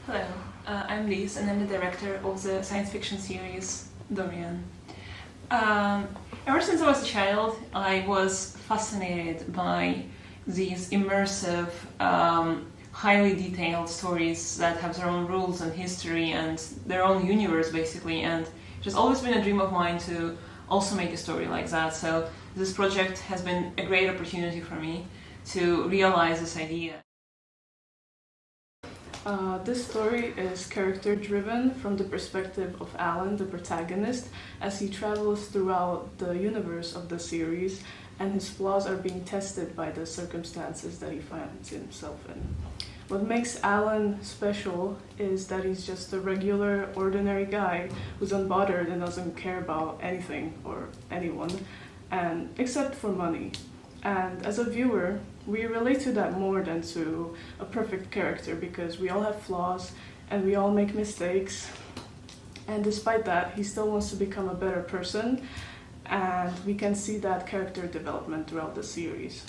Hello, I'm Liz and I'm the director of the science fiction series Dorian. Um, Ever since I was a child, I was fascinated by these immersive, highly detailed stories that have their own rules and history and their own universe basically, and it has always been a dream of mine to also make a story like that. So this project has been a great opportunity for me to realize this idea. This story is character-driven from the perspective of Alan, the protagonist, as he travels throughout the universe of the series, and his flaws are being tested by the circumstances that he finds himself in. What makes Alan special is that he's just a regular, ordinary guy who's unbothered and doesn't care about anything or anyone, and except for money. And as a viewer, we relate to that more than to a perfect character because we all have flaws and we all make mistakes. And despite that, he still wants to become a better person, and we can see that character development throughout the series.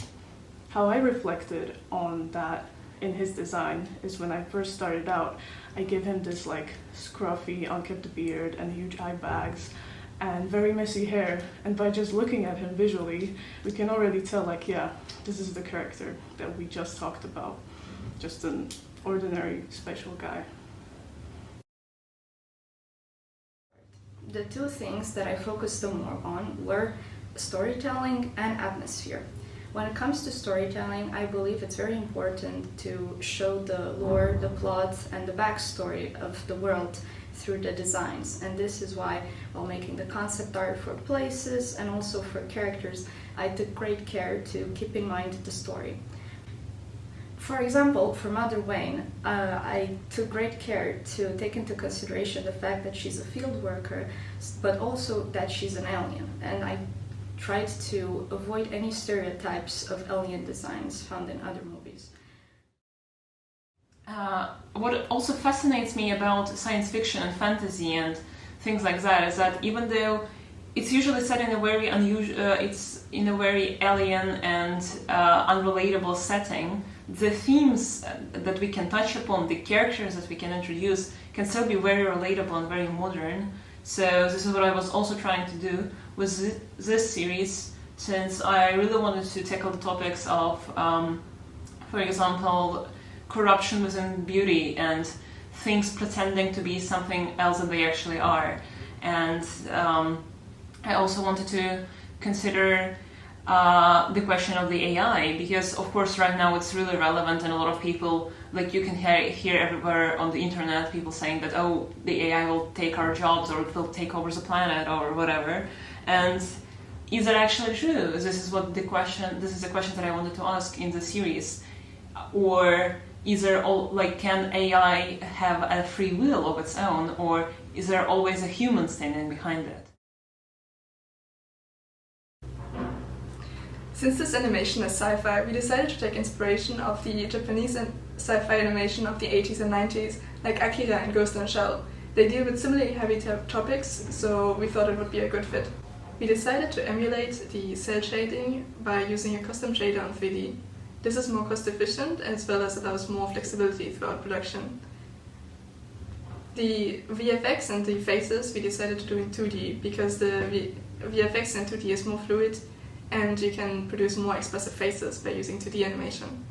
How I reflected on that in his design is when I first started out, I gave him this scruffy, unkempt beard and huge eye bags and very messy hair, and by just looking at him visually, we can already tell yeah, this is the character that we just talked about. Just an ordinary, special guy. The two things that I focused the more on were storytelling and atmosphere. When it comes to storytelling, I believe it's very important to show the lore, the plot, and the backstory of the world through the designs. And this is why, while making the concept art for places and also for characters, I took great care to keep in mind the story. For example, for Mother Wayne, I took great care to take into consideration the fact that she's a field worker, but also that she's an alien. And I tried to avoid any stereotypes of alien designs found in other movies. What also fascinates me about science fiction and fantasy and things like that is that even though it's usually set in a very it's in a very alien and unrelatable setting, the themes that we can touch upon, the characters that we can introduce, can still be very relatable and very modern. So this is what I was also trying to do with this series, since I really wanted to tackle the topics of, for example, corruption within beauty and things pretending to be something else than they actually are. And I also wanted to consider the question of the AI, because of course right now it's really relevant, and a lot of people, you can hear everywhere on the internet people saying that, oh, the AI will take our jobs or it will take over the planet or whatever. And is that actually true? This is the question that I wanted to ask in the series. Or is there can AI have a free will of its own, or is there always a human standing behind it? Since this animation is sci-fi, we decided to take inspiration of the Japanese sci-fi animation of the 80s and 90s, like Akira and Ghost in the Shell. They deal with similarly heavy topics, so we thought it would be a good fit. We decided to emulate the cel shading by using a custom shader on 3D. This is more cost efficient as well as allows more flexibility throughout production. The VFX and the faces we decided to do in 2D because the VFX in 2D is more fluid and you can produce more expressive faces by using 2D animation.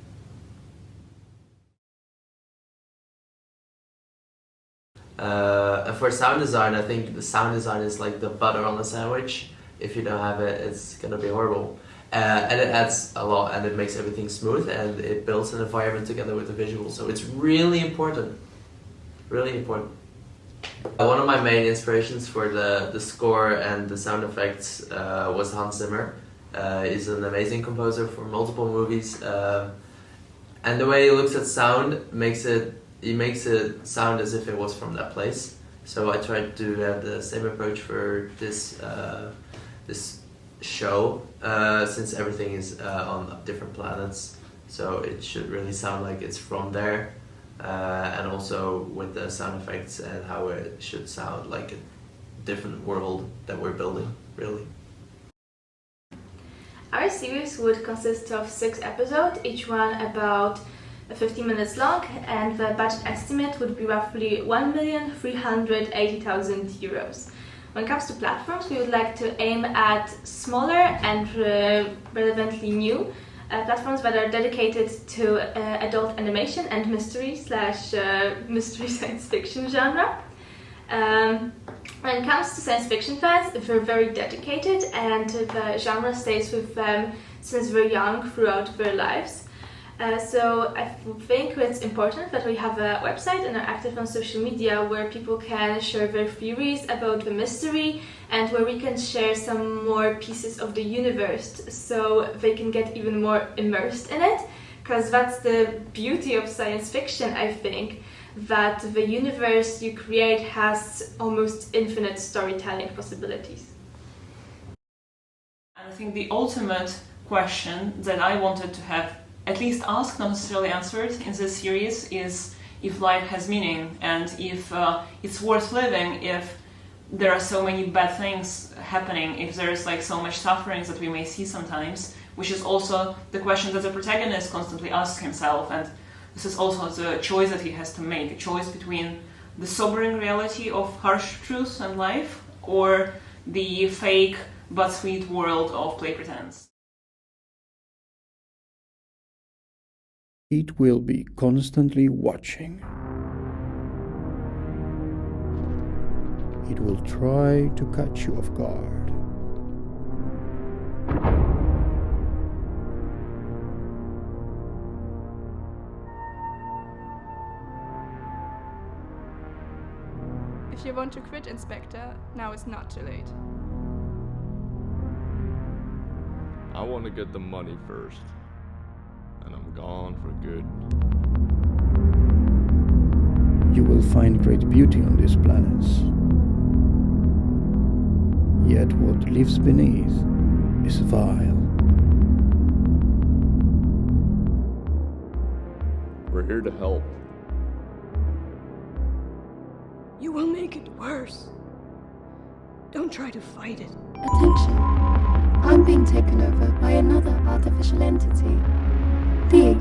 And for sound design, I think the sound design is like the butter on the sandwich. If you don't have it, it's gonna be horrible. And it adds a lot, and it makes everything smooth, and it builds an environment together with the visual. So it's really important. Really important. One of my main inspirations for the score and the sound effects was Hans Zimmer. He's an amazing composer for multiple movies, and the way he looks at sound makes it sound as if it was from that place. So I tried to have the same approach for this show, since everything is on different planets, so it should really sound like it's from there, and also with the sound effects and how it should sound like a different world that we're building, really. Our series would consist of 6 episodes, each one about 15 minutes long, and the budget estimate would be roughly 1,380,000 euros. When it comes to platforms, we would like to aim at smaller and relevantly new platforms that are dedicated to adult animation and mystery science fiction genre. When it comes to science fiction fans, they're very dedicated, and the genre stays with them since they're young throughout their lives. So I think it's important that we have a website and are active on social media where people can share their theories about the mystery, and where we can share some more pieces of the universe so they can get even more immersed in it, because that's the beauty of science fiction, I think, that the universe you create has almost infinite storytelling possibilities. And I think the ultimate question that I wanted to have at least asked, not necessarily answered, in this series is if life has meaning, and if it's worth living, if there are so many bad things happening, if there's like so much suffering that we may see sometimes, which is also the question that the protagonist constantly asks himself, and this is also the choice that he has to make, a choice between the sobering reality of harsh truth and life, or the fake but sweet world of play pretense. It will be constantly watching. It will try to catch you off guard. If you want to quit Inspector, now is not too late. I want to get the money first, and I'm gone for good. You will find great beauty on these planets. Yet what lives beneath is vile. We're here to help. You will make it worse. Don't try to fight it. Attention! I'm being taken over by another artificial entity. The